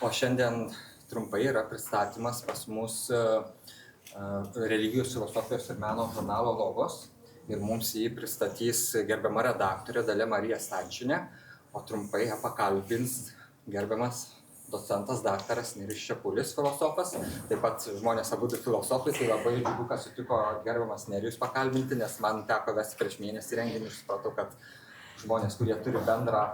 O šiandien trumpai yra pristatymas pas mus religijos, filosofijos ir meno žurnalo Logos. Ir mums jį pristatys gerbiama redaktorė Dalia Marija Stančienė, o trumpai pakalbins gerbiamas docentas daktaras Nerijus Čepulis, filosofas. Taip pat žmonės abudu filosofai, tai labai džiugu, kad sutiko gerbiamas Nerijus pakalbinti, nes man teko vesti prieš mėnesį renginį ir supratau, kad žmonės, kurie turi bendrą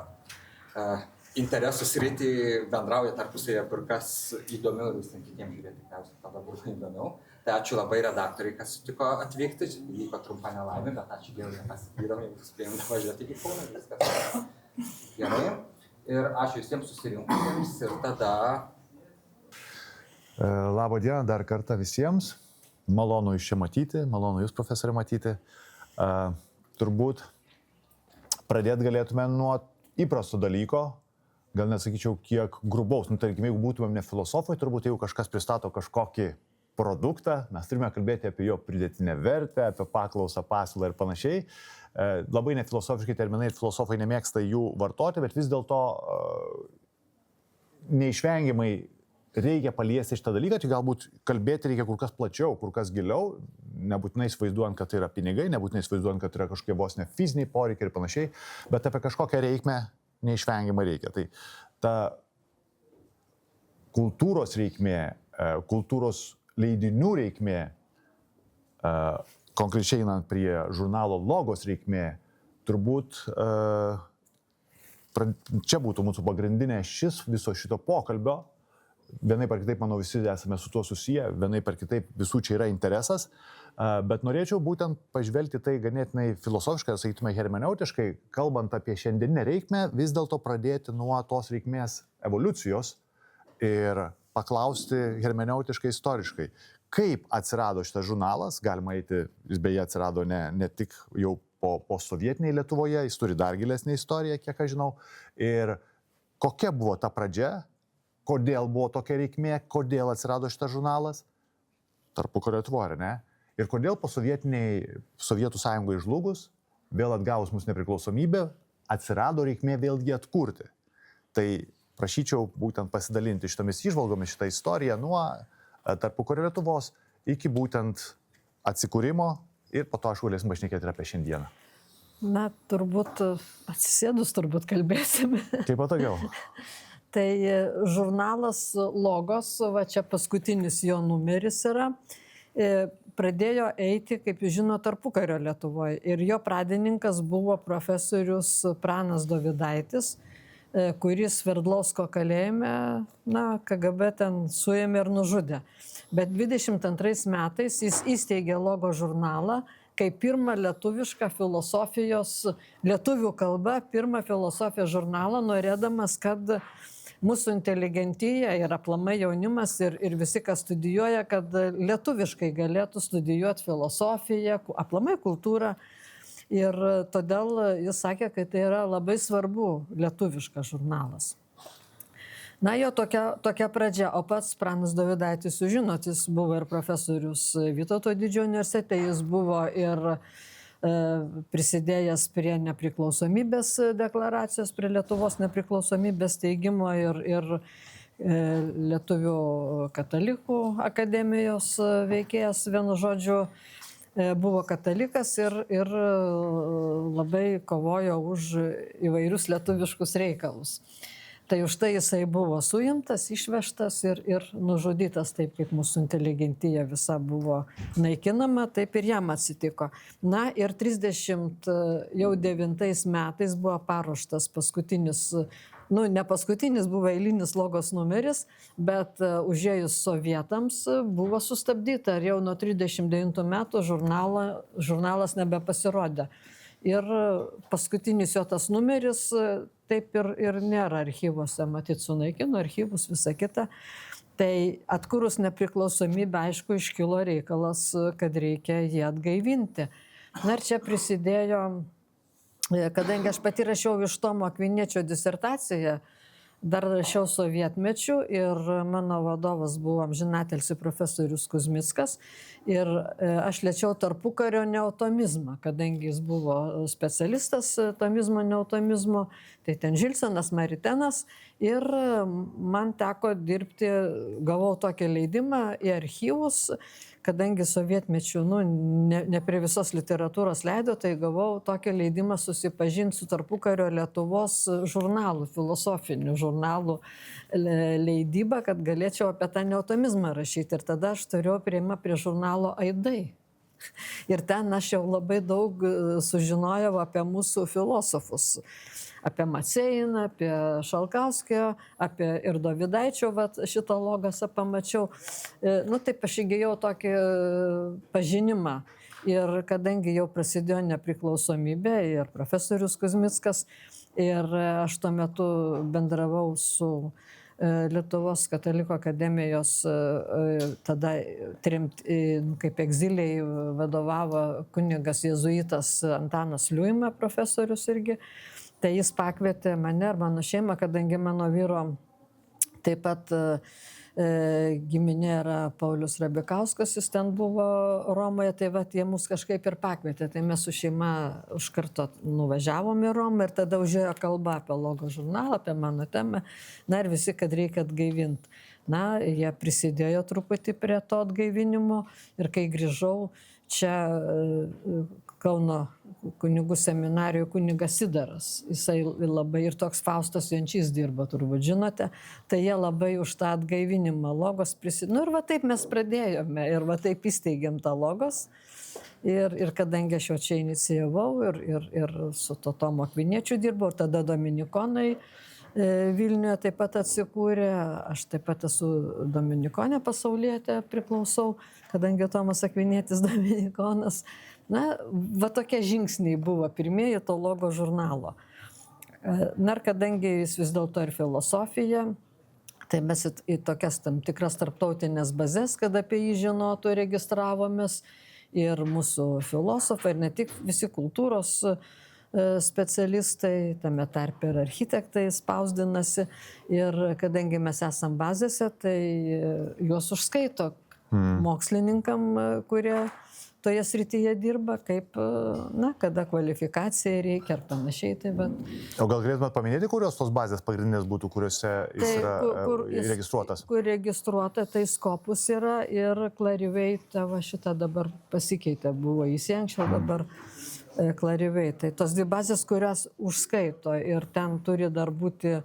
interesų sritį, bendrauja tarpusėje kur kas įdomiau ir visiems kitiems žiūrėti, tikriausiai tada bus įdomiau. Tai ačiū labai redaktoriai, kas sutiko atvykti. Vyko trumpa nelaimė, bet ačiū Dievui, nepasiklydom, jeigu spėjom važiuoti iki Kauno, viskas gerai. Ir ačiū visiems susirinkusiems ir tada... Labą dieną dar kartą visiems. Malonu jūs čia matyti, malonu jūs, profesorė, matyti. Turbūt pradėti galėtume nuo įprasto dalyko, gal nesakyčiau kiek grubaus. Tarkim, jeigu būtumėm ne filosofai, turbūt jeigu kažkas pristato kažkokį produktą, mes turime kalbėti apie jo pridėtinę vertę, apie paklausą, pasiūlą ir panašiai. Labai nefilosofiškai terminai ir filosofai nemėgsta jų vartoti, bet vis dėlto neišvengiamai reikia paliesti šitą dalyką, tai galbūt kalbėti reikia kur kas plačiau, kur kas giliau, nebūtinai įsivaizduojant, kad tai yra pinigai, nebūtinai įsivaizduojant, kad tai yra kažkokie vos ne fiziniai poreikiai ir panašiai, bet apie kažkokią reikmę neišvengiamai reikia. Tai ta kultūros reikmė, kultūros leidinių reikmė, konkrečiai einant prie žurnalo Logos reikmė, turbūt čia būtų mūsų pagrindinė šis viso šito pokalbio. Vienaip ar kitaip, manau, visi esame su tuo susiję, vienaip ar kitaip visų čia yra interesas, bet norėčiau būtent pažvelgti tai ganėtinai filosofiškai, sakytume hermeneutiškai, kalbant apie šiandieninę reikmę, vis dėlto pradėti nuo tos reikmės evoliucijos ir paklausti hermeneutiškai, istoriškai, kaip atsirado šitas žurnalas, galima eiti, jis beje atsirado ne tik jau po sovietiniai Lietuvoje, jis turi dar gilesnį istoriją, kiek aš žinau, ir kokia buvo ta pradžia, kodėl buvo tokia reikmė, kodėl atsirado šitas žurnalas, tarpukario Lietuvoje, ne? Ir kodėl po Sovietų sąjungai žlugus, vėl atgavus mūsų nepriklausomybę, atsirado reikmė vėlgi atkurti. Tai prašyčiau būtent pasidalinti šitomis įžvalgomis, šitą istoriją nuo tarpukario Lietuvos iki būtent atsikūrimo ir po to aš galėsim pašnekėti ir apie šiandieną. Na, turbūt atsisėdus kalbėsime. Kaip patogiau. Tai žurnalas Logos, va čia paskutinis jo numeris yra, pradėjo eiti, kaip jūs žino, tarpukario Lietuvoje. Ir jo pradininkas buvo profesorius Pranas Dovydaitis, kuris Sverdlovsko kalėjime, KGB ten suėmė ir nužudė. Bet 22 metais jis įsteigė Logo žurnalą kaip pirmą lietuvišką filosofijos, lietuvių kalba, pirmą filosofijos žurnalą, norėdamas, kad mūsų inteligentija ir aplamai jaunimas ir visi, kas studijuoja, kad lietuviškai galėtų studijuoti filosofiją, aplamai kultūrą. Ir todėl jis sakė, kad tai yra labai svarbu lietuviškas žurnalas. Na, jo tokia pradžia, o pats Pranas Dovydaitis, jūs žinot, jis buvo ir profesorius Vytauto didžiojo universitete, jis buvo ir prisidėjęs prie nepriklausomybės deklaracijos, prie Lietuvos nepriklausomybės teigimo ir Lietuvių katalikų akademijos veikėjas, vienu žodžiu, buvo katalikas ir labai kovojo už įvairius lietuviškus reikalus. Tai už tai jisai buvo suimtas, išvežtas ir nužudytas, taip kaip mūsų inteligentija visa buvo naikinama, taip ir jam atsitiko. Na ir 39 metais buvo paruoštas paskutinis, ne paskutinis, buvo eilinis Logos numeris, bet užėjus sovietams buvo sustabdyta ir jau nuo 39 metų žurnalas nebepasirodė. Ir paskutinis jo tas numeris taip ir nėra archyvuose, matyt, sunaikino archyvus, visą kitą. Tai atkūrus nepriklausomybę, aišku, iškilo reikalas, kad reikia jį atgaivinti. Na ir čia prisidėjo, kadangi aš pati rašiau iš Tomo Akviniečio disertaciją dar rašiau sovietmečių ir mano vadovas buvo amžinatilsį profesorius Kuzmickas ir aš liečiau tarpukario neotomizmą, kadangi jis buvo specialistas tomizmo, neotomizmo, tai ten Žilsenas, Maritenas ir man teko dirbti, gavau tokį leidimą į archyvus, kadangi sovietmečių ne prie visos literatūros leido, tai gavau tokį leidimą susipažinti su tarpukario Lietuvos žurnalų, filosofinių žurnalų leidybą, kad galėčiau apie tą neotomizmą rašyti. Ir tada aš turėjau prieimą prie žurnalo Aidai. Ir ten aš jau labai daug sužinojau apie mūsų filosofus. Apie Maceiną, apie Šalkauskio, apie ir Dovydaičio, šitą logosą pamačiau. Taip aš įgijau tokį pažinimą. Ir kadangi jau prasidėjo nepriklausomybė ir profesorius Kuzmickas, ir aš tuo metu bendravau su Lietuvos katalikų akademijos, tada kaip egziliai vadovavo kunigas jėzuitas Antanas Liuima, profesorius irgi. Tai jis pakvietė mane ir mano šeimą, kadangi mano vyro taip pat giminė yra Paulius Rabikauskas, jis ten buvo Romoje, tai jie mus kažkaip ir pakvietė. Tai mes su šeima už karto nuvažiavom į Romą ir tada užėjo kalba apie Logo žurnalą, apie mano temą. Na ir visi, kad reikia atgaivinti. Jie prisidėjo truputį prie to atgaivinimo ir kai grįžau čia Kauno kunigų seminarijoje kunigas Sidaras. Jisai labai ir toks Faustas Jančys dirba, turbūt žinote. Tai jie labai už tą atgaivinimą Logos prisidėjo. Ir taip mes pradėjome ir taip įsteigėm tą Logos. Ir kadangi aš jau čia inicijavau ir su Tomo Akviniečiu dirbau, ir tada Dominikonai Vilniuje taip pat atsikūrė. Aš taip pat esu Dominikonė pasaulietė, priklausau, kadangi Tomas Akvinietis Dominikonas. Tokie žingsniai buvo pirmieji to Logo žurnalo. Ir kadangi jis vis dėlto ir filosofija, tai mes į tokias tam tikras tarptautinės bazės, kad apie jį žinotų, registravomės ir mūsų filosofai, ir ne tik visi kultūros specialistai, tame tarpe ir architektai spausdinasi. Ir kadangi mes esam bazėse, tai juos užskaito mokslininkam, kurie toje srityje dirba, kaip, kada kvalifikacija reikia ar panašiai. O gal galėtumėt paminėti, kurios tos bazės pagrindinės būtų, kuriuose jis yra registruotas? Kur registruota, tai Scopus yra ir Clarivate, šitą dabar pasikeitė, buvo jis anksčiau, dabar Clarivate. Tai tos dvi bazės, kurias užskaito ir ten turi dar būti,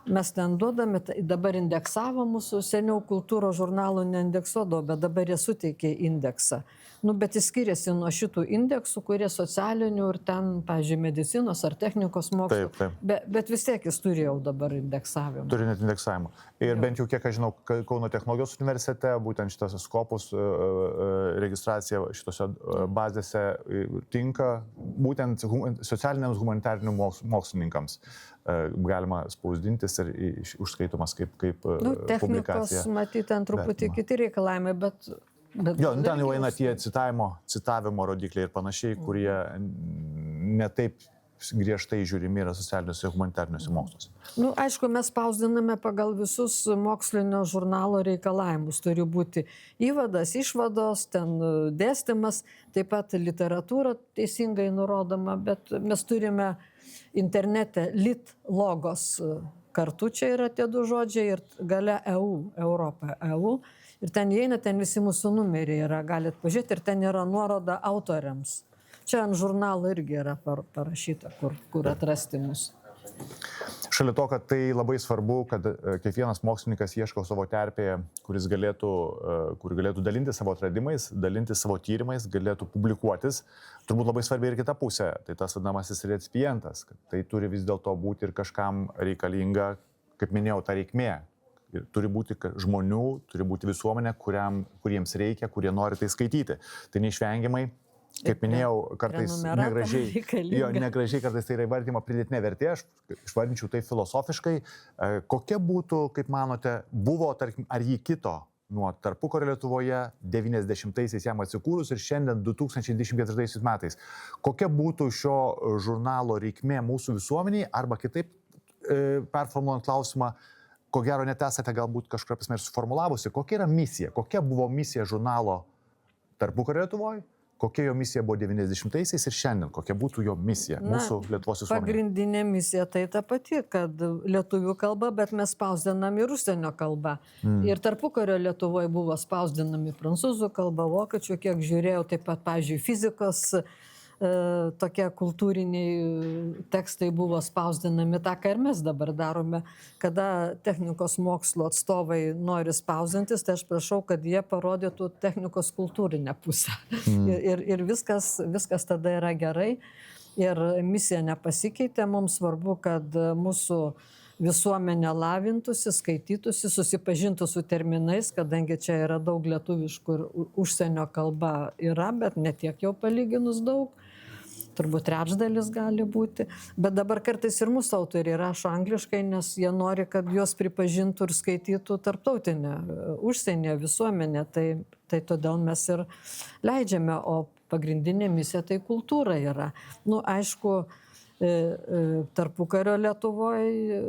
mes ten duodame, dabar indeksavo mūsų, seniau kultūros žurnalų neindeksuodavo, bet dabar jie suteikė indeksą. Bet jis skiriasi nuo šitų indeksų, kurie socialinių ir ten, pavyzdžiui, medicinos ar technikos mokslų. Taip. Bet vis tiek jis turi jau dabar indeksavimą. Turi net indeksavimą. Ir bent jau, kiek aš žinau, Kauno technologijos universitete, būtent šitas Scopus registracija šitose bazėse tinka būtent socialiniams humanitarinių mokslininkams. Galima spausdintis ir užskaitomas kaip publikacija. Technikos, matyti, ten truputį kiti reikalavimai, bet ten jau eina tie citavimo rodikliai ir panašiai, kurie netaip griežtai žiūrimi yra socialiniuose ir humanitariniuose moksluose. Aišku, mes spausdiname pagal visus mokslinio žurnalo reikalavimus. Turi būti įvadas, išvados, ten dėstymas, taip pat literatūra teisingai nurodoma, bet mes turime internete lit logos kartu, čia yra tie du žodžiai ir gale EU, Europa EU. Ir ten įeina, ten visi mūsų numeriai yra, galite pažiūrėti, ir ten yra nuoroda autoriams. Čia ant žurnalo irgi yra parašyta, kur atrasti mus. Šalia to, kad tai labai svarbu, kad kiekvienas mokslininkas ieško savo terpėje, kur galėtų dalinti savo atradimais, dalinti savo tyrimais, galėtų publikuotis. Turbūt labai svarbi ir kita pusė, tai tas vadinamasis recipientas, kad tai turi vis dėlto būti ir kažkam reikalinga, kaip minėjau, ta reikmė. Ir turi būti žmonių, turi būti visuomenė, kuriems reikia, kurie nori tai skaityti. Tai neišvengiamai, kaip minėjau, kartais negražiai kartais tai yra įvardyma pridėtinė vertė, aš išvardinčiau tai filosofiškai. Kokia būtų, kaip manote, buvo, tarkim, ar jį kito nuo tarpukario Lietuvoje 90-aisiais jam atsikūrus ir šiandien 2024 metais? Kokia būtų šio žurnalo reikmė mūsų visuomeniai, arba kitaip performuojant klausimą, ko gero net esate galbūt kažkuria prasme ir suformulavusi, kokia yra misija, kokia buvo misija žurnalo Tarpukario Lietuvoje, kokia jo misija buvo 90-aisiais ir šiandien, kokia būtų jo misija mūsų Lietuvos visuomenėje. Pagrindinė misija tai ta pati, kad lietuvių kalba, bet mes spausdinam ir užsienio kalbą. Ir Tarpukario Lietuvoje buvo spausdinami prancūzų kalba, vokiečių, kiek žiūrėjau, taip pat, pavyzdžiui, fizikos tokie kultūriniai tekstai buvo spausdinami, tą, ką ir mes dabar darome. Kada technikos mokslo atstovai nori spausdintis, tai aš prašau, kad jie parodytų technikos kultūrinę pusę. Ir viskas tada yra gerai. Ir misija nepasikeitė. Mums svarbu, kad mūsų visuomenė lavintųsi, skaitytųsi, susipažintų su terminais, kadangi čia yra daug lietuviškų ir užsienio kalba yra, bet ne tiek jau palyginus daug. Turbūt trečdalis gali būti. Bet dabar kartais ir mūsų autoriai rašo angliškai, nes jie nori, kad juos pripažintų ir skaitytų tarptautinė, užsienio visuomenė. Tai todėl mes ir leidžiame, o pagrindinė misija tai kultūra yra. Aišku, Tarpukario Lietuvoje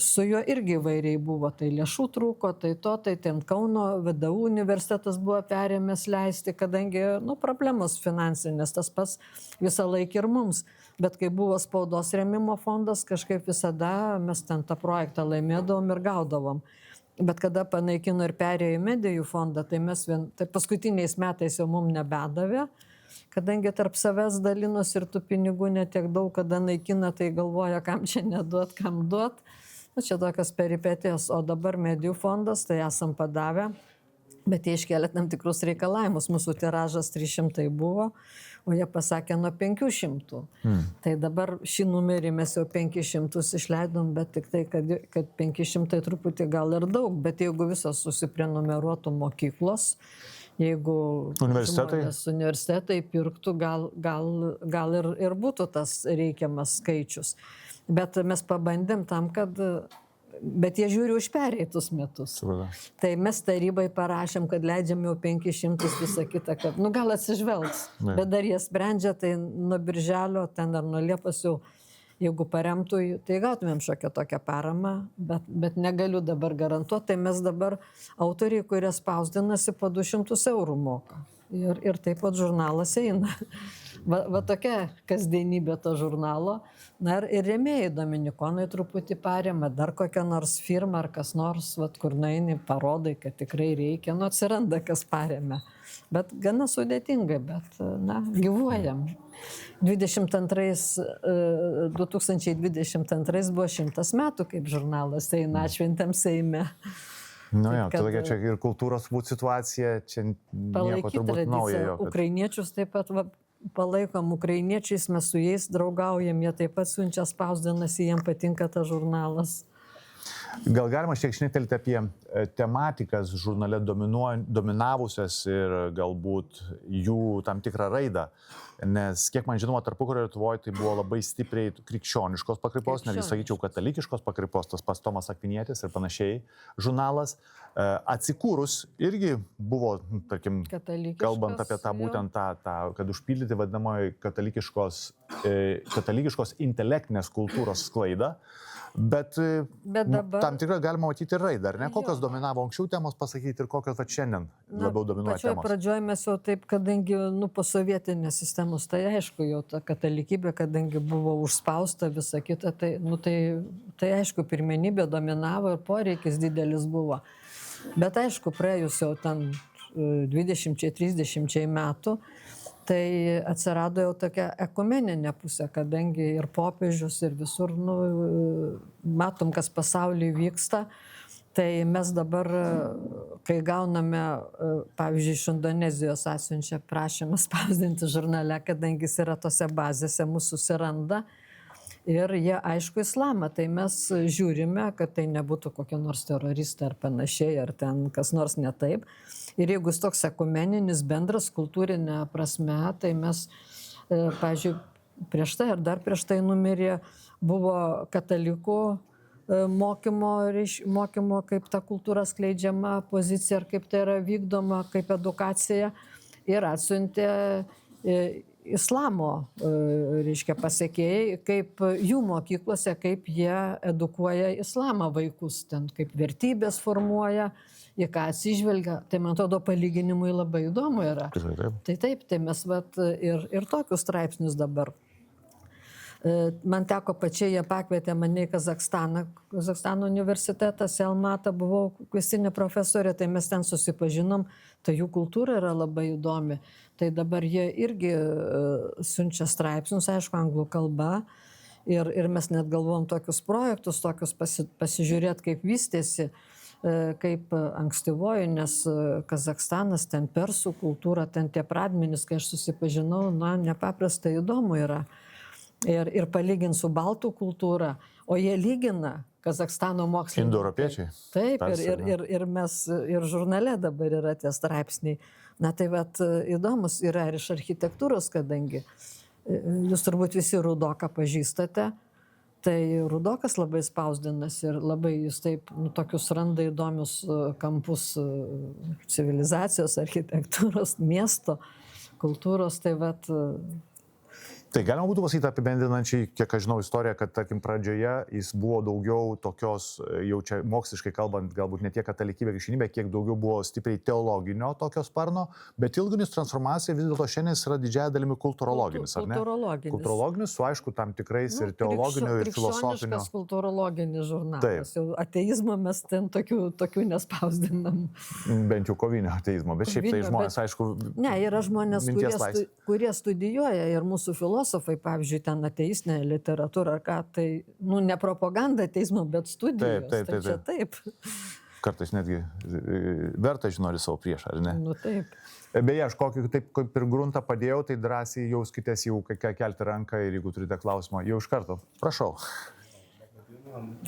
su juo irgi įvairiai buvo, tai lėšų trūko, tai ten Kauno VDU universitetas buvo perėmęs leisti, kadangi, problemos finansinės, tas pats visą laiką ir mums. Bet kai buvo spaudos rėmimo fondas, kažkaip visada mes ten tą projektą laimėdavom ir gaudavom. Bet kada panaikino ir perėjo į medijų fondą, tai paskutiniais metais jau mums nebedavė. Kadangi tarp savęs dalinos ir tų pinigų netiek daug, kada naikina, tai galvoja, kam čia neduot, kam duot. Čia tokios peripetijos, o dabar medijų fondas, tai esam padavę, bet jie iškėlė tam tikrus reikalavimus. Mūsų tiražas 300 buvo, o jie pasakė nuo 500. Tai dabar šį numerį mes jau 500 išleidom, bet tik tai, kad 500 truputį gal ir daug, bet jeigu visos susiprenumeruotų mokyklos, jeigu universitetai pirktų, gal ir būtų tas reikiamas skaičius. Bet mes pabandėm tam, bet jie žiūri už pereitus metus. Tai mes tarybai parašėm, kad leidžiam jau 500 visą kitą, kad gal atsižvelgs. Bet dar jie sprendžia, tai nuo birželio, ten ar nuo Liepos jau, jeigu paremtų, tai gautumėm šiokią tokią paramą, bet negaliu dabar garantuoti. Tai mes dabar autoriai, kurie spausdinasi, po 200 eurų moka. Ir taip pat žurnalas eina. Va tokia kasdienybė to žurnalo. Ir rėmėjai dominikonai truputį paremia, dar kokią nors firmą ar kas nors, kur nueini, parodai, kad tikrai reikia, atsiranda kas paremia. Bet gana sudėtingai, bet gyvuojam. 2022 buvo 100 metų, kaip žurnalas eina, atšventėm Seime. Tai tokia čia ir kultūros situacija, čia nieko turbūt naujo. Ukrainiečius taip pat palaikom, ukrainiečiais mes su jais draugaujam, jie taip pat siunčia spausdinasi, jiems patinka tas žurnalas. Gal galima šiek tiek šnektelti apie tematikas žurnale dominavusias ir galbūt jų tam tikrą raidą, nes kiek man žinoma, Tarpukario Lietuvoje tai buvo labai stipriai krikščioniškos pakraipos, netgi sakyčiau katalikiškos pakraipos, tas pats Tomas Akvinietis ir panašiai žurnalas. Atsikūrus irgi buvo, tarkim, kalbant apie tą būtent tą, kad užpildyti vadinamoji katalikiškos intelektinės kultūros sklaidą. Bet dabar, tam tikrą galima matyti ir raidą, ar ne? Kokios dominavo anksčiau temos pasakyti ir kokios šiandien labiau dominuoja temos? Pradžioje mes jau taip, kadangi posovietinės sistemos, tai aišku, jau ta katalikybė, kadangi buvo užspausta visą kitą, tai aišku, pirmenybė dominavo ir poreikis didelis buvo. Bet aišku, praėjus jau ten 20-30 metų, tai atsirado jau tokia ekumeninė pusė, kadangi ir popiežius, ir visur, matom, kas pasaulyje vyksta. Tai mes dabar, kai gauname, pavyzdžiui, iš Indonezijos atsiunčia prašymą spausdinti žurnale, kadangi jis yra tose bazėse, mūsų susiranda. Ir jie, aišku, islamą, tai mes žiūrime, kad tai nebūtų kokie nors teroristai ar panašiai, ar ten kas nors ne taip. Ir jeigu jis toks ekumeninis, bendras kultūrinė prasme, tai mes, pavyzdžiui, prieš tai ar dar prieš tai numirė, buvo katalikų mokymo, kaip ta kultūra skleidžiama, pozicija, ar kaip tai yra vykdoma, kaip edukacija. Ir atsiuntė islamo, reiškia, pasekėjai, kaip jų mokyklose, kaip jie edukuoja islamą vaikus, ten kaip vertybės formuoja, į ką atsižvelgia. Tai man atrodo palyginimui labai įdomu yra. Tikrai taip. Tai taip, tai mes ir tokius straipsnius dabar. Man teko pačiai, jie pakvietė mane į Kazakstano universitetą, Selmatą, buvau kviestinė profesorė, tai mes ten susipažinom, tai jų kultūra yra labai įdomi. Tai dabar jie irgi siunčia straipsnius, aišku, anglų kalba, ir mes net galvom tokius projektus, tokius pasižiūrėti, kaip vystėsi, kaip ankstyvoji, nes Kazakstanas, ten persų kultūra, ten tie pradmenys, kai aš susipažinau, nepaprastai įdomu yra. Ir palyginti su baltų kultūra, o jie lygina Kazakstano mokslininkai. Indoeuropiečiai. Taip, Tarsi, ir mes, ir žurnale dabar yra tie straipsniai. Na tai vat įdomus yra ir iš architektūros, kadangi jūs turbūt visi Rudoką pažįstate, tai Rudokas labai spausdinas ir labai jis taip, tokius randa įdomius kampus civilizacijos, architektūros, miesto, kultūros, tai vat. Tai galima būtų pasakyti apibendrinančiai, kiek aš žinau istoriją, kad, tarkim, pradžioje jis buvo daugiau tokios, jau čia moksliškai kalbant, galbūt ne tiek katalikybė, krikščionybė, kiek daugiau buvo stipriai teologinio tokio sparno, bet ilgainiui transformacija vis dėlto šiandien yra didžiąja dalimi kultūrologinis, ar ne? Kultūrologinis, su aišku tam tikrais ir teologiniu, ir filosofiniu. Krikščioniškas kultūrologinis žurnalas. Jau ateizmo mes ten tokių nespausdinam. Bent jau kovinio ateizmo, bet šiaip tai žmonės, aišku. Ne, yra žmonės, kurie studijuoja ir mūsų filosofai, pavyzdžiui, ten ateistinė literatūra, ką tai, ne propaganda ateizmo, bet studijos. Taip. Kartais netgi verta žinoti savo priešą, ar ne? Taip. Beje, aš kokį taip kaip ir gruntą padėjau, tai drąsiai jauskitės jau kelti ranką ir jeigu turite klausimą, jau iš karto. Prašau.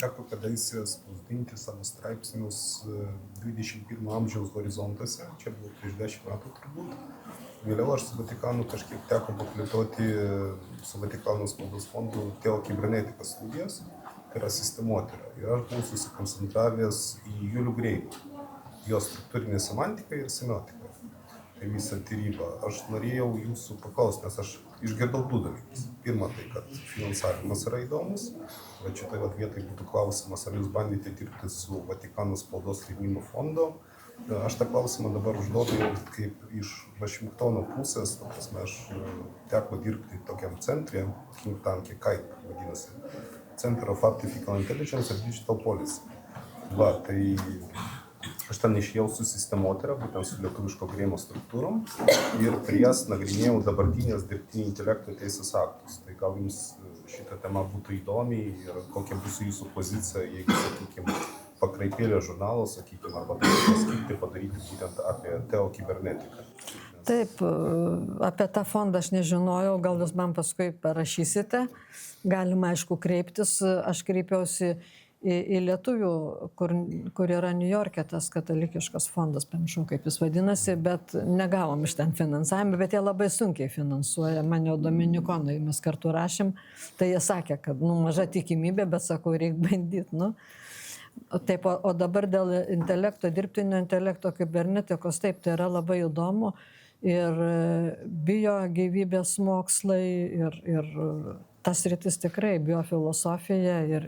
Teko kadaise spausdinti savo straipsnius 21 amžiaus horizontuose, čia buvo prieš 10 metų turbūt. Vėliau aš su Vatikanu kažkiek teko paplėtoti su Vatikano spaudos fondu teokibernetikos studijas, tai yra sistemotyra. Ir aš buvau susikoncentravęs į Julių Greimą, jo struktūrinę semantiką ir semiotiką. Tai visą tyrybą. Aš norėjau jūsų paklausti, nes aš išgirdau du dalykus. Pirma, tai kad finansavimas yra įdomus, bet šitoje vietoje būtų klausimas, ar jūs bandėte dirbti su Vatikano spaudos rėmimo fondo. Aš tą klausimą dabar užduodu kaip iš Vašingtono pusės, aš teko dirbti tokiam centre, think tanke, kaip vadinasi, Center of Artificial Intelligence and Digital Policy. Tai aš ten išėjau su sistemotyra, būtent su lietuviško Greimo struktūrom ir prie jas nagrinėjau dabartinės dirbtinio intelekto teisės aktus. Tai gal jums šitą temą būtų įdomi ir kokia bus jūsų pozicija, jeigu, sakykime, pakraipėlė žurnalo, sakykime, arba paskirti padaryti būtent apie teokibernetiką. Taip, apie tą fondą aš nežinojau, gal jūs man paskui parašysite. Galima, aišku, kreiptis. Aš kreipiausi į lietuvių, kur yra New York'e tas katalikiškas fondas, pamiršau, kaip jis vadinasi, bet negavom iš ten finansavimą, bet jie labai sunkiai finansuoja. Man jau dominikonai, mes kartu rašėm, tai jie sakė, kad maža tikimybė, bet sakau, reikia bandyti. Taip, o dabar dėl intelekto, dirbtinio intelekto, kibernetikos, taip, tai yra labai įdomu ir biogyvybės mokslai ir tas rytis tikrai, biofilosofija ir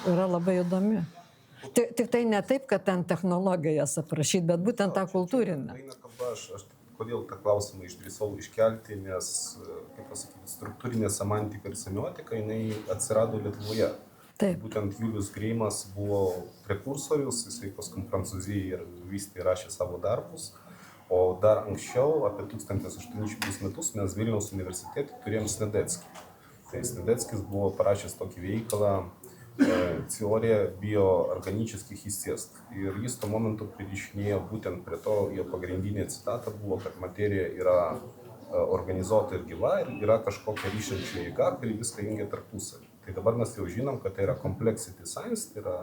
yra labai įdomi. Tik tai ne taip, kad ten technologijas aprašyti, bet būtent tą kultūrinę. Kodėl tą klausimą išdrįsau iškelti, nes, kaip pasakyti, struktūrinė semantika ir semiotika, jinai atsirado Lietuvoje. Taip. Būtent Julius Greimas buvo prekursorius, jisai paskui Prancūzijai ir vystė rašė savo darbus, o dar anksčiau, apie 1800 metus, mes Vilniaus universitete turėjom Snedeckį. Tai Snedeckis buvo parašęs tokį veikalą teorija bioorganičeskih естеств. Ir jis tuo momentu pririšinėjo būtent prie to, jo pagrindinė citata buvo, kad materija yra organizuota ir gyva ir yra kažkokia ryšiančia jėga, kuri viską jungia tarpusavį. Tai dabar mes jau žinom, kad tai yra complexity science, tai yra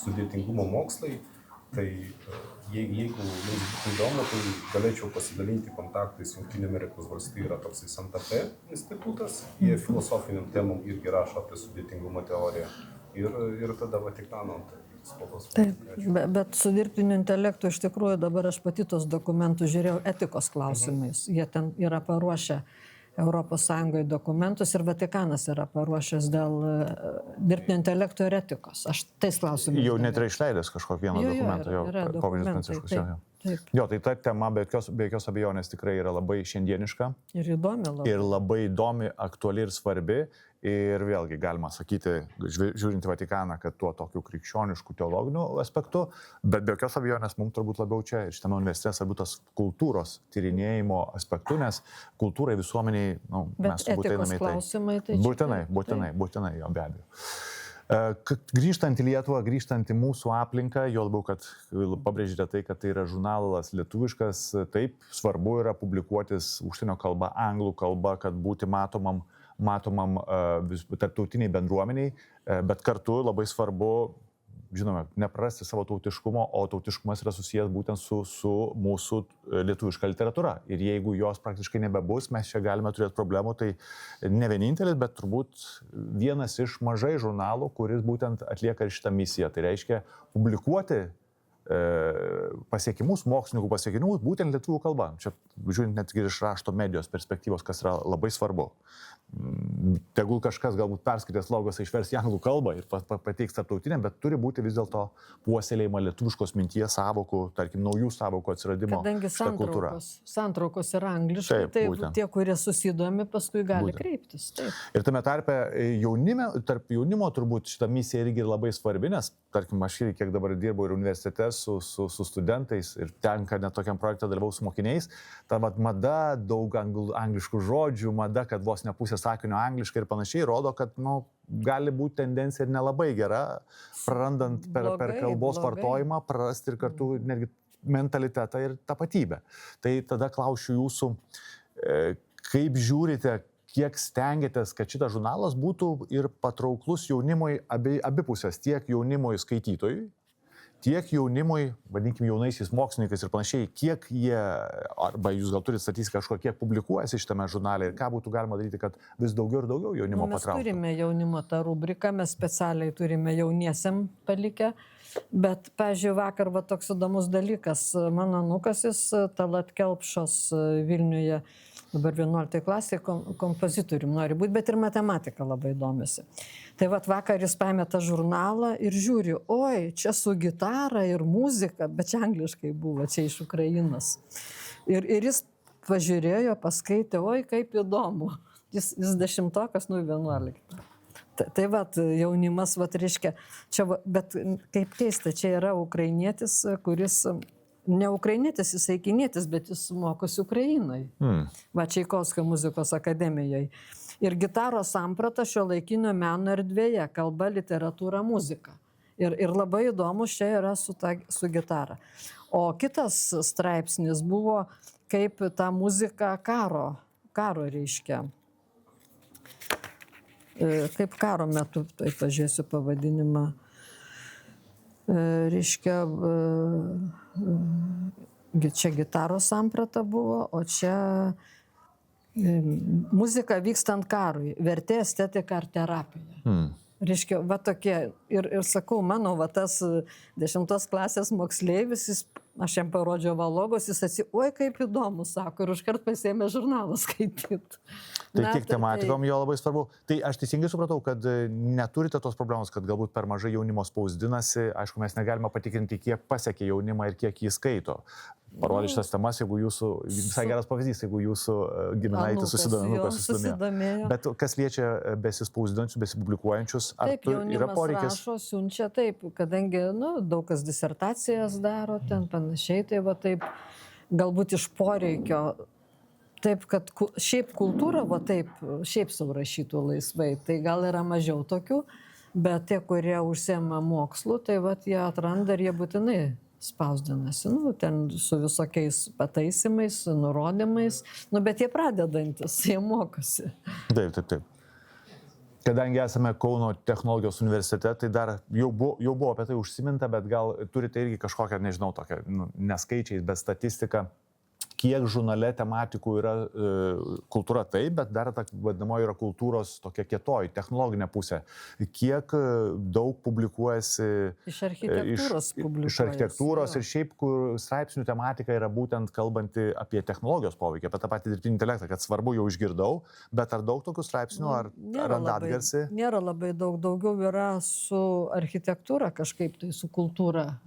sudėtingumo mokslai. Tai jeigu jums būtų įdomu, tai galėčiau pasidalinti kontaktais Jungtinių Amerikos valstijų, yra toksai Santa Fe institutas, jie filosofiniam temom irgi rašo apie sudėtingumo teoriją ir tada Vatikano. Taip, bet su dirbtiniu intelektu iš tikrųjų dabar aš pati tos dokumentus žiūrėjau etikos klausimais. Jie ten yra paruošę ES dokumentus ir Vatikanas yra paruošęs dėl dirbtinio intelekto ir etikos. Aš tais klausimais. Jau net yra išleidęs kažkokį vieną dokumentą, yra popiežius dokumentai, Pranciškus. taip. Jo, tai ta tema be jokios abejonės tikrai yra labai šiandieniška. Ir įdomi labai. Ir labai įdomi, aktuali ir svarbi. Ir vėlgi galima sakyti, žiūrint į Vatikaną, kad tuo tokiu krikščionišku teologiniu aspektu, bet be jokios abejonės mums turbūt labiau čia šitame universitete svarbu tas kultūros tyrinėjimo aspektu, nes kultūrai visuomeniai, mes turbūt einame į tai. Klausimai, tai būtinai, jo, be abejo. Grįžtant į Lietuvą, grįžtant į mūsų aplinką, jo labiau, kad pabrėžite tai, kad tai yra žurnalas lietuviškas, taip, svarbu yra publikuotis užsienio kalba, anglų kalba, kad būti matomam tarptautiniai bendruomeniai, bet kartu labai svarbu, žinome, neprarasti savo tautiškumo, o tautiškumas yra susijęs būtent su mūsų lietuviška literatūra. Ir jeigu jos praktiškai nebebus, mes čia galime turėti problemų, tai ne vienintelis, bet turbūt vienas iš mažai žurnalų, kuris būtent atlieka ir šitą misiją. Tai reiškia publikuoti pasiekimus, mokslininkų pasiekimus būtent lietuvių kalba. Čia žiūrint netgi iš rašto medijos perspektyvos, kas yra labai svarbu. Tegul kažkas galbūt perskaitęs Logosą išvers į anglų kalbą ir pateiks tarptautinę, bet turi būti vis dėlto puoselėjama lietuviškos minties sąvokų, tarkim, naujų sąvokų atsiradimo. Kadangi santraukos yra angliškai, tai tie, kurie susidomi, paskui gali kreiptis. Taip. Ir tame tarpe tarp jaunimo turbūt šita misija irgi labai svarbi, nes, tarkim, aš irgi kiek dabar dirbu ir universitete su studentais ir tenka net tokiam projektą dalyvauti su mokiniais, ta mada, daug angliškų žodžių, mada, kad vos ne pusė sakinio angliškai ir panašiai, rodo, kad gali būti tendencija ir nelabai gera, prarandant per kalbos vartojimą, prarasti ir kartu netgi mentalitetą ir tapatybę. Tai tada klausiu jūsų, kaip žiūrite, kiek stengiatės, kad šitas žurnalas būtų ir patrauklus jaunimui abipusės, tiek jaunimui skaitytojui, tiek jaunimui, vadinkim, jaunaisiais mokslininkais ir panašiai, kiek jie, arba jūs gal turite statistiką kažkokią, kiek publikuojasi šitame žurnale ir ką būtų galima daryti, kad vis daugiau ir daugiau jaunimo patrauktų. Mes turime jaunimo tą rubriką, mes specialiai turime jauniesiam palikę, bet, pavyzdžiui, vakar toks įdomus dalykas, mano anūkas, jis Talat Kelpšos Vilniuje, dabar 11 klasėje kompozitorium nori būti, bet ir matematika labai domisi. Tai vakar jis paėmė tą žurnalą ir žiūri, oi, čia su gitara ir muzika, bet čia angliškai buvo, čia iš Ukrainos. Ir jis pažiūrėjo, paskaitė, oi, kaip įdomu. Jis 10-okas, 11. Tai jaunimas, reiškia, čia, bet kaip keista, čia yra ukrainietis, kuris... Ne ukrainietis, jisai kinietis, bet jis mokosi Ukrainai. Čaikovskio muzikos akademijoje. Ir gitaros samprata šiuolaikinio meno erdvėje, kalba, literatūra, muzika. Ir labai įdomus čia yra su gitara. O kitas straipsnis buvo, kaip ta muzika karo reiškia. Kaip karo metu, tai pažiūrėsiu pavadinimą. Reiškia, čia gitaros samprata buvo, o čia muzika vykstant karui, vertė, estetika ar terapija. Reiškia, tokie, ir sakau, mano tas 10 klasės moksleivis, aš jam parodžiau Logos, jis oi, kaip įdomu, sako, ir užkart pasiėmė žurnalą skaityti. Tai tiek tematikom jo labai svarbu. Tai aš teisingai supratau, kad neturite tos problemos, kad galbūt per mažai jaunimo spausdinasi. Aišku, mes negalime patikrinti, kiek pasiekia jaunimą ir kiek jį skaito. Parodyti šitas temas, jeigu jūsų, visai geras pavyzdys, jeigu jūsų giminaitis susidomėjo. Bet kas liečia besispausdinančius, besipublikuojančius, ar yra poreikis? Rašo, siunčia taip, kadangi daug kas disertacijas daro ten panašiai, tai taip, galbūt iš poreikio. Taip, kad šiaip kultūra, šiaip savo rašytų laisvai, tai gal yra mažiau tokių, bet tie, kurie užsiema mokslu, tai jie atranda ir jie būtinai spausdinasi, ten su visokiais pataisimais, nurodymais, bet jie pradedantis, jie mokosi. Taip. Kadangi esame Kauno technologijos universitete, tai dar jau buvo apie tai užsiminta, bet gal turite irgi kažkokią, nežinau, tokią, neskaičiais, bet statistiką, kiek žurnale tematikų yra kultūra taip, bet dar ta vadinamoji yra kultūros tokia kietoji, technologinė pusė. Kiek daug publikuojasi Iš architektūros publikuojasi. Iš architektūros ir šiaip, kur straipsnių tematika yra būtent kalbanti apie technologijos poveikį, apie tą patį dirbtinį intelektą, kad svarbu jau išgirdau, bet ar daug tokių straipsnių, ar atgarsi? Nėra labai daug, daugiau yra su architektūra kažkaip, tai su kultūra,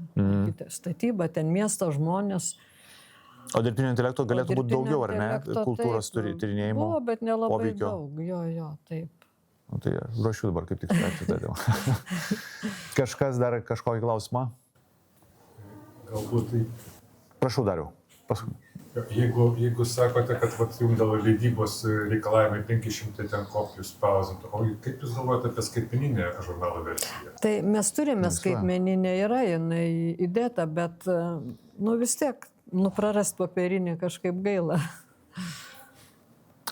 statyba, ten miesto žmonės. O dirbtinio intelekto galėtų būti daugiau, ar ne? Kultūros tyrinėjimo buvo, bet nelabai poveikio. Daug. Jo, taip. Nu, tai ruošiu dabar kaip tik straipsnių tada. Kažkas dar kažkokį klausimą? Galbūt tai. Prašau, Dariau. Jeigu sakote, kad jums dėl leidybos reikalavimai 500 ten kopijų spausdinti, o kaip jūs galvojate apie skaitmeninę žurnalo versiją? Tai mes turime skaitmeninę, yra jinai įdėta, bet vis tiek prarast popierinį kažkaip gaila.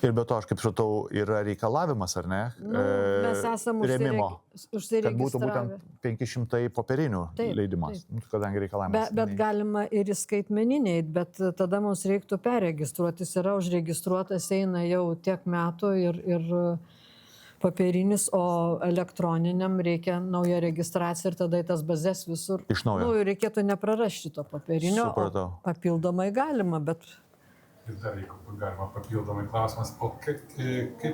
Ir be to, aš kaip supratau, yra reikalavimas, ar ne? Mes esame užsiregistravę. Kad būtų būtent 500 popierinių leidimas, kadangi reikalavimas. Bet galima ir į skaitmeninį, bet tada mums reiktų perregistruotis. Yra užregistruotas, eina jau tiek metų ir popierinis, o elektroniniam reikia naują registraciją ir tada į tas bazės visur. Iš naujo. Reikėtų neprarasti šito popierinio. Supratau. Papildomai galima, bet... Ir dar jeigu galima papildomai klausimas, o kaip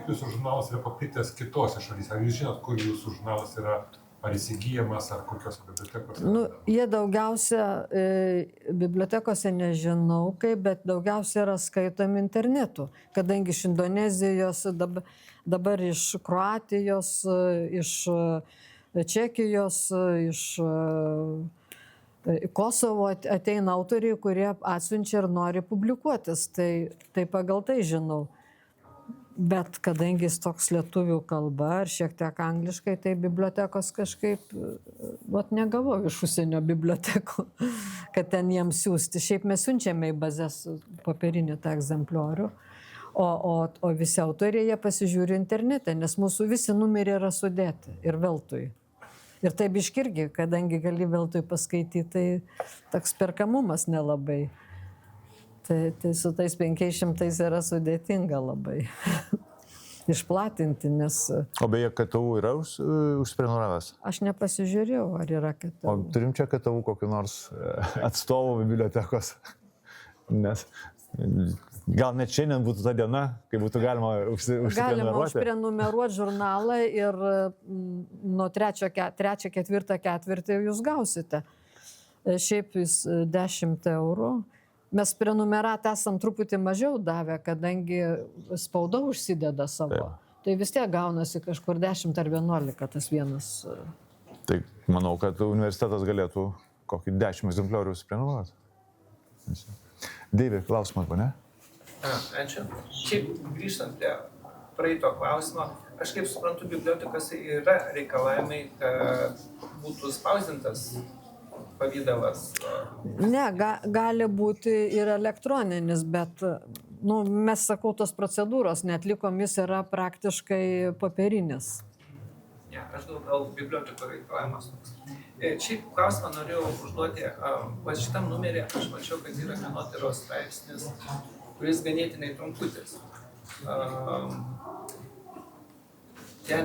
jūsų žurnalas yra paplitęs kitose šalyse? Ar jūs žinot, kur jūsų žurnalas yra, ar įsigyjamas, ar kokios bibliotekose? Jie daugiausia, bibliotekose nežinau kaip, bet daugiausia yra skaitomi internetu, kadangi iš Indonezijos, dabar iš Kroatijos, iš Čekijos, iš Kosovo ateina autoriai, kurie atsiunčia ir nori publikuotis, tai pagal tai žinau. Bet kadangi jis toks lietuvių kalba ar šiek tiek angliškai, tai bibliotekos kažkaip, negavau iš užsienio bibliotekų, kad ten jiems siūsti. Šiaip mes siunčiame į bazės popierinį tą egzempliorių, o visi autoriai jie pasižiūri internete, nes mūsų visi numeriai yra sudėti ir veltui. Ir taip iškirgi, kadangi gali veltui paskaityti, tai toks perkamumas nelabai. Tai su tais 500 yra sudėtinga labai išplatinti, nes... O beje, KTU yra užsiprenumeravęs? Aš nepasižiūrėjau, ar yra KTU. O turim čia KTU kokį nors atstovų bibliotekos? Nes gal net šiandien būtų ta diena, kai būtų galima užsiprenumeruoti. Galima užprenumeruoti žurnalą ir nuo 3-4 ketvirtį jūs gausite. Šiaip jūs 10 eurų. Mes prenumeratą esam truputį mažiau davę, kadangi spauda užsideda savo. Taip. Tai vis tiek gaunasi kažkur 10 ar 11 tas vienas. Tai manau, kad universitetas galėtų kokį 10 egzempliorių užsiprenumeruoti. Deivi, klausimas, ne? Ačiū. Šiaip grįžtant prie praeito klausimo, aš kaip suprantu, bibliotekose yra reikalavimai, kad būtų spausdintas pavydalas. Ne, gali būti ir elektroninis, bet mes, sakau, tos procedūros netlikom, jis yra praktiškai popierinis. Ne, aš gal bibliotekų reikalavimas toks. Šiaip klausimą norėjau užduoti, va šitam numerį aš mačiau, kad yra menotyros straipsnis, kuris ganėtinai trumputis. Ten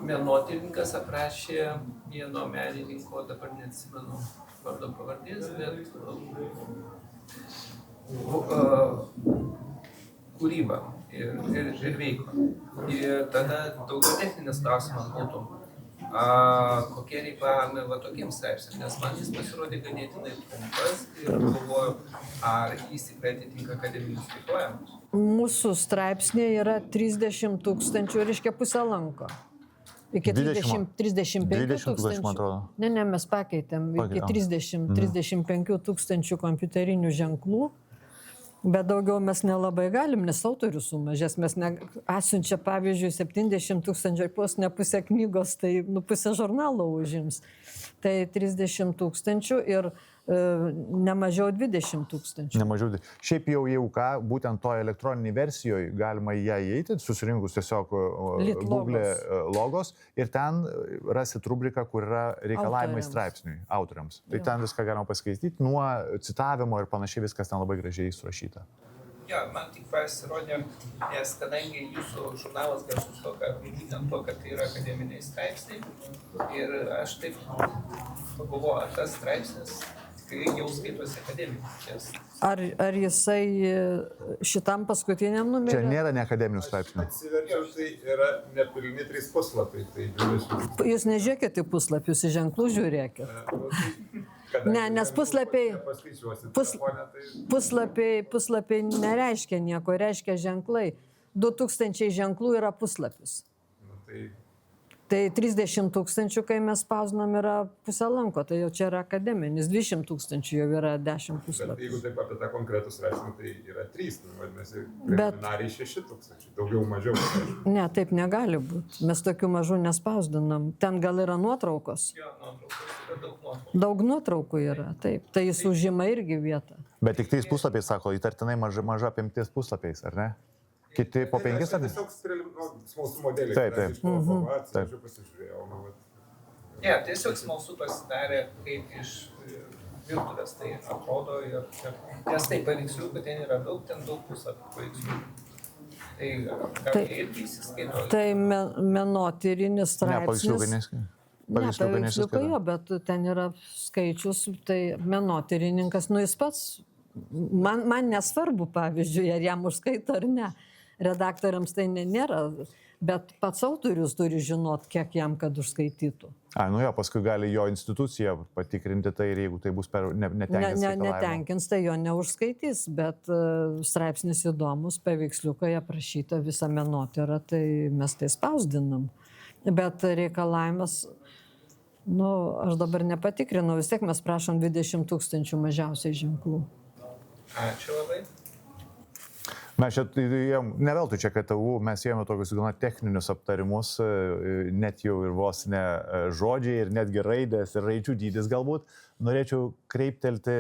menotyrininkas aprašė vieno menininko, dabar neatsimenu vardo pavardės, bet kūrybą ir veiklą. Ir tada daugiau techninis klausimas būtų. Kokie reikalavimai va tokiems straipsniams, nes man jis pasirodė ganėtinai trumpas ir galvoju, ar jis tikrai atitinka akademinius reikalavimus. Mūsų straipsnė yra 30 000, reiškia pusę lanko. Iki 35 000. Ne, mes pakeitėm. Iki 35 000 kompiuterinių ženklų. Bet daugiau mes nelabai galim, nes autorių sumažės. Mes atsiunčia, pavyzdžiui, 70 000, ne pusę knygos, tai pusę žurnalo užims. Tai 30 000 ir nemažiau 20 000. Nemažiau. Šiaip jau ką, būtent toje elektroniniai versijoje galima į ją įeiti, susirinkus tiesiog Google logos ir ten rasit rubriką, kur yra reikalavimai straipsniui, autoriams. Tai ten viską galima paskaityti, nuo citavimo ir panašiai viskas ten labai gražiai surašyta. Jo, man tik pasirodė, nes kadangi jūsų žurnalas garsus to, kad būtent to, kad tai yra akademiniai straipsniai, ir aš taip pagalvoju, ar tas straipsnis tikrai jau skaitosi akademinis. Ar jisai šitam paskutiniam Čia numeriui? nėra ne akademinių straipsnių. Atsiverčiau, tai yra nepilni 3 puslapiai. Tai Jūs nežiūrėkit į puslapius, į ženklų žiūrėkit. Ne, nes puslapiai nereiškia nieko, reiškia ženklai. 2000 ženklų yra puslapis. Tai 30 000, kai mes spausdinam, yra pusę lanko, tai jau čia yra akademinis, 200 000 jau yra 10 Bet puslapių. jeigu taip apie tą konkretų straipsnį, tai yra 3, tai vadinasi, preliminariai 6 000, daugiau mažiau. Ne, taip negali būti. Mes tokių mažų nespausdinam. Ten gal yra nuotraukos. Jo, nuotraukos yra daug nuotraukų. Daug nuotraukų yra, taip. Tai jis užima irgi vietą. Bet tik 3 puslapiais, sako, įtartinai maža apimtis puslapiais, ar ne? Kiti po 5 ar ne? Tiesiog smalsu modelį. Taip, taip. Aš pasižiūrėjau. Ne, tiesiog smalsu pasidarė, kaip iš virtuvės tai atrodo. Nes tai paveiksliukų ten yra daug, ten daug puslapių paveiksliukų. Tai gal jie irgi įsiskaito. Tai menotyrinis Ne, paveiksliukai straipsnis. nesiskaito. Ne, paveiksliukai jo, bet ten yra skaičius, tai menotyrininkas, nu jis pats, man nesvarbu, pavyzdžiui, ar jam užskaito ar ne. Redaktoriams tai nėra, bet pats autorius turi žinot, kiek jam kad užskaitytų. Nu jo, paskui gali jo institucija patikrinti tai ir jeigu tai bus netenkins. Netenkins, tai jo neužskaitys, bet straipsnis įdomus, paveiksliukai aprašyta visą menotyrą, tai mes tai spausdinam. Bet reikalavimas, aš dabar nepatikrinau, vis tiek mes prašom 20 000 mažiausiai ženklų. Ačiū labai. Mes čia, ne veltui čia KTU, mes ėjome tokius gana techninius aptarimus, net jau ir vos ne žodžiai, ir netgi raidės, ir raidžių dydis galbūt. Norėčiau kreiptelti,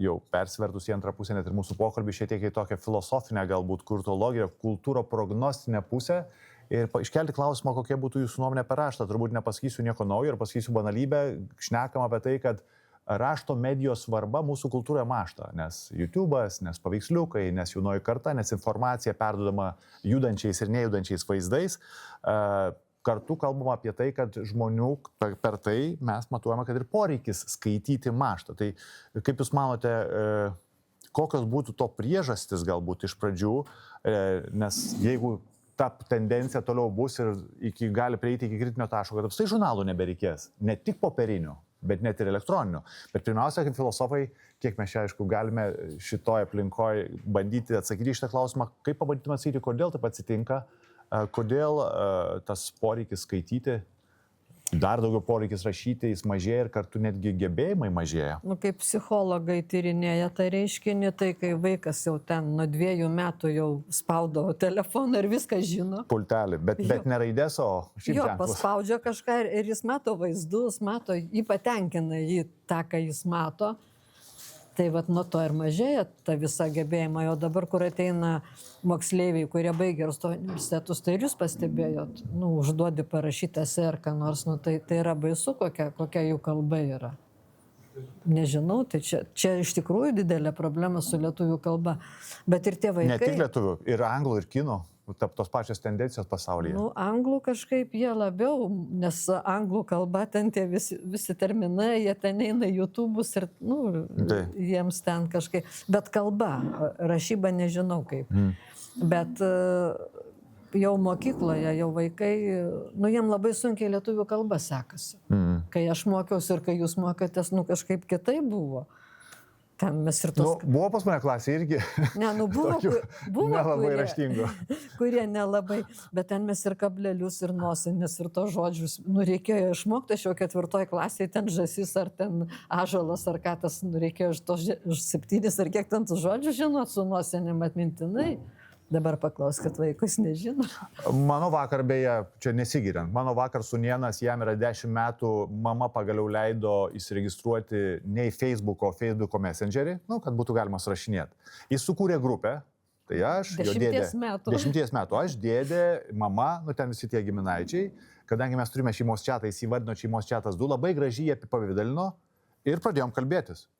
jau persvertus į antrą pusę, net ir mūsų pokalbį, šiek tiek į tokią filosofinę, galbūt kultūrologiją, kultūro prognostinę pusę. Ir iškelti klausimą, kokia būtų jūsų nuomonė apie raštą. Turbūt nepasakysiu nieko naujo ir pasakysiu banalybę, šnekam apie tai, kad rašto medijos svarba mūsų kultūroje mąžta, nes YouTube'as, nes paveiksliukai, nes jaunoji karta, nes informacija perduodama judančiais ir nejudančiais vaizdais. Kartu kalbama apie tai, kad žmonių per tai mes matuojame, kad ir poreikis skaityti mąžta. Tai kaip Jūs manote, kokios būtų to priežastis galbūt iš pradžių, nes jeigu ta tendencija toliau bus ir gali prieiti iki kritinio taško, kad apstai žurnalų nebereikės, ne tik popierinių, bet net ir elektroninių. Bet pirmiausia, kaip filosofai, kiek mes čia, aišku, galime šitoje aplinkoje bandyti atsakyti į šitą klausimą, kaip pabandytume atsakyti, kodėl taip atsitinka, kodėl tas poreikis skaityti, dar daugiau poreikis rašyti, jis mažėja ir kartu netgi gebėjimai mažėja. Kaip psichologai tyrinėja tą reiškinį, tai kai vaikas jau ten nuo 2 metų jau spaudo telefoną ir viską žino. Pultelį, bet ne raidės, o šiaip Jo, ženklus. paspaudžia kažką ir jis mato vaizdus, jį patenkina jį tą, ką jis mato. Tai nuo to ir mažėja ta visa gebėjimai. O dabar, kur ateina moksleiviai, kurie baigia ir stoja universitetus, tai ir jūs pastebėjot, užduodi parašyti esė ar ką nors, tai yra baisu, kokia jų kalba yra. Nežinau, tai čia iš tikrųjų didelė problema su lietuvių kalba. Bet ir tie vaikai... Ne tik lietuvių, ir anglų, ir kinų. Tos pačios tendencijos pasaulyje. Anglų kažkaip jie labiau, nes anglų kalba ten tie visi terminai, jie ten eina YouTube'us ir jiems ten kažkaip. Bet kalba, rašyba nežinau kaip. Bet jau mokykloje, jau vaikai, jiem labai sunkiai lietuvių kalba sekasi. Kai aš mokiausi ir kai jūs mokėtės, kažkaip kitaip buvo. Ten mes ir tos... Buvo pas mane klasė irgi. Ne, buvo nelabai raštingų. Kurie nelabai, bet ten mes ir kablelius, ir nosinės, ir to žodžius. Reikėjo išmokti, aš jau 4 klasėje ten žąsis, ar ten ąžuolas, ar ką tas, reikėjo iš 7 ar kiek ten tų žodžių žinot su nosinėm atmintinai. Dabar paklauskit vaikus, nežino. Mano vakar, beje, čia nesigiriant, mano vakar sūnėnas, jam yra 10 metų, mama pagaliau leido įsiregistruoti ne į Facebook'o Messengerį, kad būtų galima surašinėti. Jis sukūrė grupę, tai aš, jo dėdė. 10 metų. Aš, dėdė, mama, ten visi tie giminaičiai, kadangi mes turime šeimos čatą, jis įvardino šeimos čatas 2, labai gražiai apipavidalino ir pradėjom kalbėtis.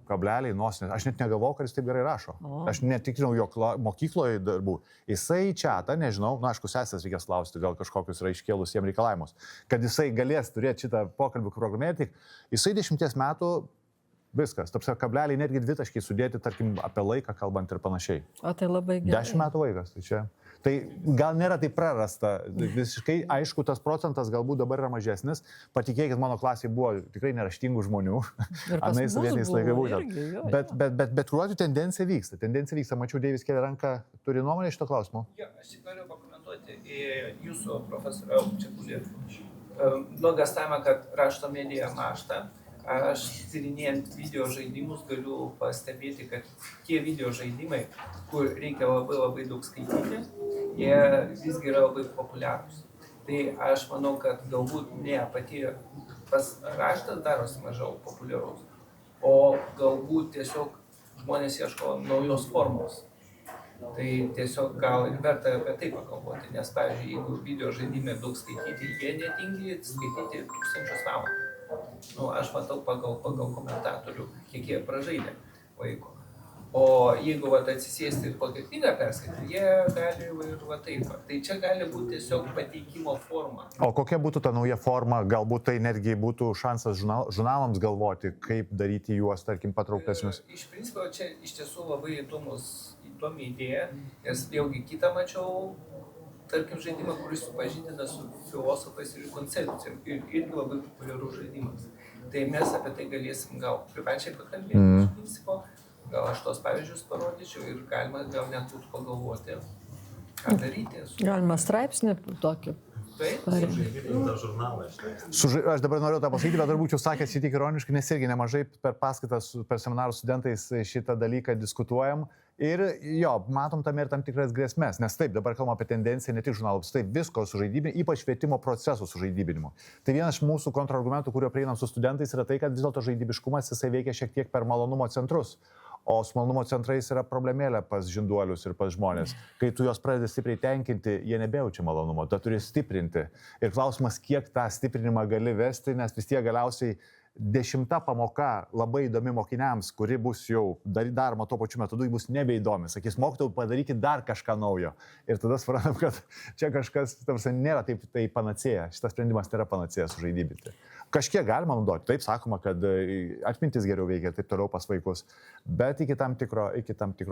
kableliai, nosinės. Aš net negalvojau, kad jis taip gerai rašo. Aš netikrinau jo mokykloje darbų. Jisai čiatą, nežinau, na, aišku, sesės reikės klausti, gal kažkokius yra iškėlus jiem reikalavimus, kad jisai galės turėti šitą pokalbių programėlį. Jisai 10 metų viskas, tarp kableliai netgi 2 taškai sudėti, tarkim, apie laiką kalbant ir panašiai. O tai labai gerai. 10 metų vaikas, tai čia. Tai gal nėra tai prarasta, visiškai aišku, tas procentas galbūt dabar yra mažesnis, patikėkit, mano klasėje buvo tikrai neraštingų žmonių, anais sovietiniais laikais būtent. Bet kuriuo tendencija vyksta, mačiau, Deivis kėlė ranką, turi nuomonę šito klausimo? Jo, aš tik noriu pakomentuoti jūsų profesoriau Čepulį nuogastavimą, kad rašto medija mąžta. Aš tyrinėjant video žaidimus galiu pastebėti, kad tie video žaidimai, kur reikia labai daug skaityti, jie visgi yra labai populiarūs. Tai aš manau, kad galbūt ne pati pas raštas darosi mažiau populiarus, o galbūt tiesiog žmonės ieško naujos formos. Tai tiesiog gal ir verta apie tai pagalvoti, nes, pavyzdžiui, jeigu video žaidime daug skaityti, jie netingi skaityti 1000 valandų. Nu, aš matau pagal komentatorių, kiek jie pražaidė laiko. O jeigu atsisėsti ir kokią knygą perskaityti, jie gali ir taip. Tai čia gali būti tiesiog pateikimo forma. O kokia būtų ta nauja forma? Galbūt tai netgi būtų šansas žurnalams galvoti, kaip daryti juos, tarkim, patrauklesnius? Iš principo, čia iš tiesų labai įdomi idėja, nes vėlgi kitą mačiau, tarkim, žaidimą, kuris supažindina su filosofais ir koncepcijom. Ir irgi labai populiarus žaidimas. Tai mes apie tai galėsim gal privačiai pakalbėti, iš principo. Gal aš tos pavyzdžius parodyčiau ir galima gal net būtų pagalvoti, ką daryti. Galima straipsnį tokį. Aš dabar noriu tą pasakyti, bet dar būčiau sakęs šiek tiek ironiškai, nes irgi nemažai per paskaitas, per seminarus studentais šitą dalyką diskutuojam. Ir jo, matom tam ir tam tikras grėsmės, nes taip, dabar kalbam apie tendenciją ne tik žurnalus, taip visko sužaidybinimo, ypač švietimo procesų sužaidybinimo. Tai vienas iš mūsų kontrargumentų, kurio prieinam su studentais, yra tai, kad vis dėlto žaidybiškumas jisai veikia šiek tiek per malonumo centrus. O su malonumo centrais yra problemėlė pas žinduolius ir pas žmonės. Kai tu juos pradedi stipriai tenkinti, jie nebejaučia malonumo, tu turi stiprinti. Ir klausimas, kiek tą stiprinimą gali vesti, nes vis tiek galiausiai 10 pamoka labai įdomi mokiniams, kuri bus jau daroma tuo pačiu metodu, bus nebeįdomi. Sakys, mokytojau, padarykit dar kažką naujo. Ir tada suprantam, kad čia kažkas, tarsi, nėra taip tai panacėja. Šitas sprendimas nėra panacėja sužaidybinti. Kažkiek galima naudoti, taip sakoma, kad atmintis geriau veikia ir taip toliau pas vaikus, bet iki tam tikro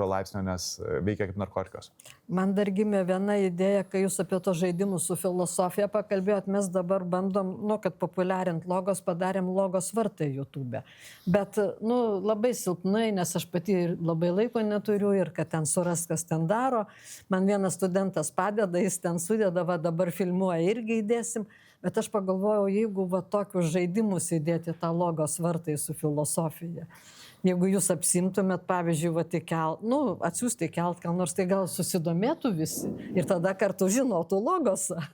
laipsnio, nes veikia kaip narkotikas. Man dar gimė viena idėja, kai jūs apie tos žaidimus su filosofija pakalbėjot, mes dabar bandom, kad populiarint logos, padarėm logos vartai YouTube. Bet, labai silpnai, nes aš pati labai laiko neturiu ir kad ten suras, kas ten daro. Man vienas studentas padeda, jis ten sudeda, dabar filmuoja, irgi įdėsim. Bet aš pagalvojau, jeigu tokius žaidimus įdėti tą logos vartai su filosofija, jeigu jūs apsimtumėt, pavyzdžiui, atsiųsti kelt, nors tai gal susidomėtų visi ir tada kartu žinotų logosą.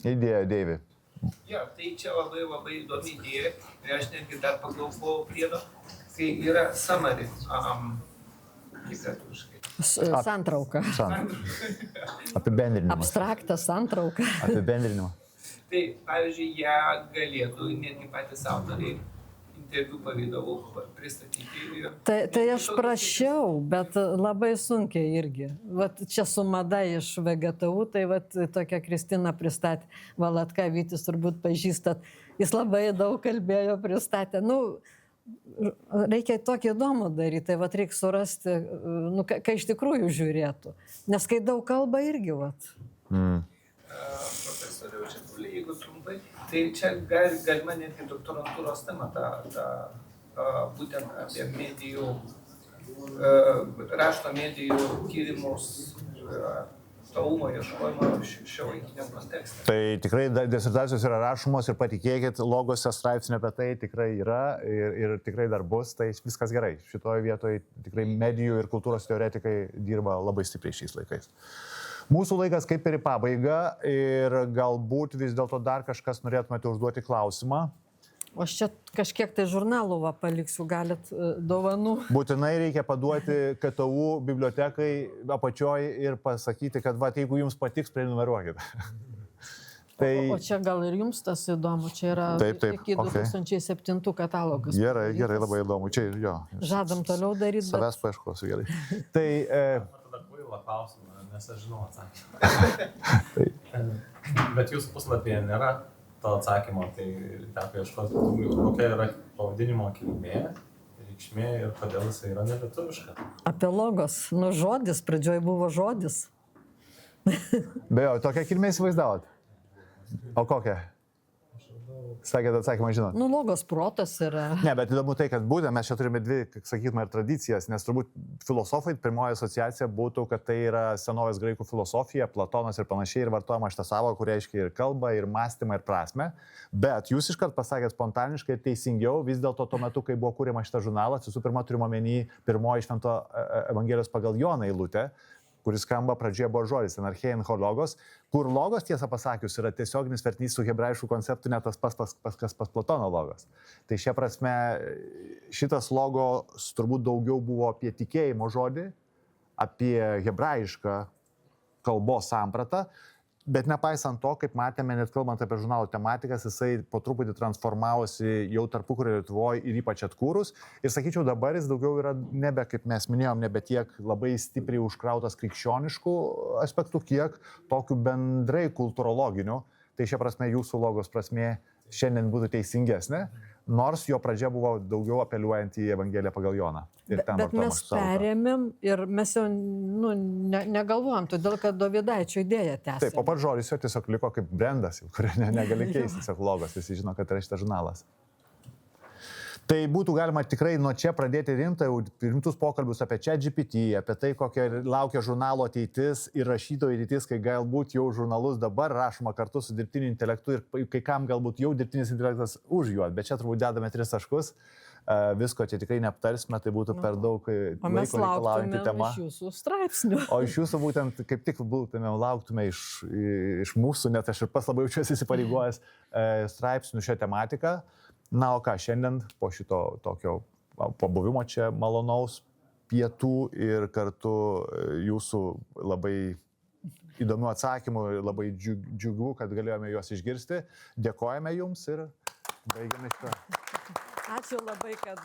Idėja, Deivi. Jo, tai čia labai įdomi idėja ir aš netgi dar pagalvojau priedo, kai yra summary, santrauka. Apibendrinimas. Abstraktas santrauka. Apibendrinimas. Tai, pavyzdžiui, ją galėtų netgi patys autoriai interviu pavidalu pristatyti. Tai aš prašiau, bet labai sunkiai irgi. Čia su Mada iš VGTU, tai tokia Kristina pristatė, Valatka Vytis turbūt pažįstat, jis labai daug kalbėjo, pristatė. Reikia tokį įdomų daryti, tai reikia surasti, kai iš tikrųjų žiūrėtų. Nes kai daug kalba irgi, Profesoriau Čepulį, jeigu trumpai, tai čia galima netgi doktorantūros tema, būtent apie medijų, rašto medijų tyrimus, taumo ieškojimo šiuolaikiniam kontekste. Tai tikrai disertacijos yra rašomos ir patikėkit, logose straipsnių apie tai tikrai yra ir tikrai dar bus, tai viskas gerai. Šitoje vietoje tikrai medijų ir kultūros teoretikai dirba labai stipriai šiais laikais. Mūsų laikas kaip ir į pabaigą ir galbūt vis dėlto dar kažkas norėtumėte užduoti klausimą. O aš čia kažkiek tai žurnalų paliksiu, galit dovanų. Būtinai reikia paduoti KTU bibliotekai apačioj ir pasakyti, kad jeigu jums patiks, prenumeruokit. O čia gal ir jums tas įdomu, čia yra Taip, iki 2007 katalogas. Gerai, labai įdomu. Čia jo. Žadam toliau daryti. Savęs paieškosiu gerai. Tai Tada kvailą klausimą, nes aš žinau atsakymą. Bet jūsų puslapyje nėra to atsakymo, tai teko ieškoti, kokia yra pavadinimo kilmė, reikšmė ir kodėl jis yra nelietuviška. Apie logos. Nu, žodis, pradžioj buvo žodis. bejo, tokią kilmę įsivaizdavot? O kokią? Sakėt atsakymą, žinot. Nu, logos protas yra. Ne, bet įdomu tai, kad būtent mes čia turime dvi, kaip sakytume, ir tradicijas, nes turbūt filosofai, pirmoji asociacija būtų, kad tai yra senovės graikų filosofija, Platonas ir panašiai, ir vartojama šitą sąvoką, kur reiškia ir kalbą, ir mąstymą, ir prasme. Bet jūs iškart pasakėt spontaniškai ir teisingiau, vis dėlto tuo metu, kai buvo kūriama šitas žurnalas, visų pirma turime omeny pirmoji Švento Evangelijos pagal Joną eilutė, kuris skamba pradžioje buvo žodis anarchein logos, kur logos, tiesą pasakius, yra tiesioginis vertinys su hebrajišku konceptu, net tas kas pas Platono logos. Tai šia prasme šitas logos turbūt daugiau buvo apie tikėjimo žodį, apie hebrajišką kalbos sampratą, bet nepaisant to, kaip matėme, net kalbant apie žurnalo tematikas, jisai po truputį transformavosi jau tarpukario Lietuvoje ir ypač atkūrus. Ir sakyčiau, dabar jis daugiau yra nebe, kaip mes minėjom, nebe tiek labai stipriai užkrautas krikščioniškų aspektų, kiek tokių bendrai kultūrologinių. Tai šia prasme jūsų logos prasmė šiandien būtų teisingesnė, nors jo pradžia buvo daugiau apeliuojant į Evangeliją pagal Joną. Bet mes perėmėm ir mes jau negalvojom, todėl kad Dovydaičio idėja tęsė. Taip, o pats žodis jo tiesiog liko kaip brendas, kurį negali keisti, tiesiog logos, visi žino, kad yra šitas žurnalas. Tai būtų galima tikrai nuo čia pradėti rimtus pokalbius apie ChatGPT, apie tai, kokia laukia žurnalo ateitis ir rašytojų ateitis, kai galbūt jau žurnalus dabar rašoma kartu su dirbtiniu intelektu ir kai kam galbūt jau dirbtinis intelektas už juos, bet čia turbūt dedame 3 taškus. Visko čia tikrai neaptarsime, tai būtų per daug laiko reikalaujanti tema. Iš jūsų straipsnių. O iš jūsų būtent kaip tik lauktume iš mūsų, net aš ir pas labai jaučiuosi įsipareigojęs straipsnių šią tematiką. Na, o ką, šiandien po šito tokio pabuvimo čia malonaus pietų ir kartu jūsų labai įdomių atsakymų ir labai džiugu, kad galėjome juos išgirsti. Dėkojame jums ir baigiame šitą. Ačiū labai, kad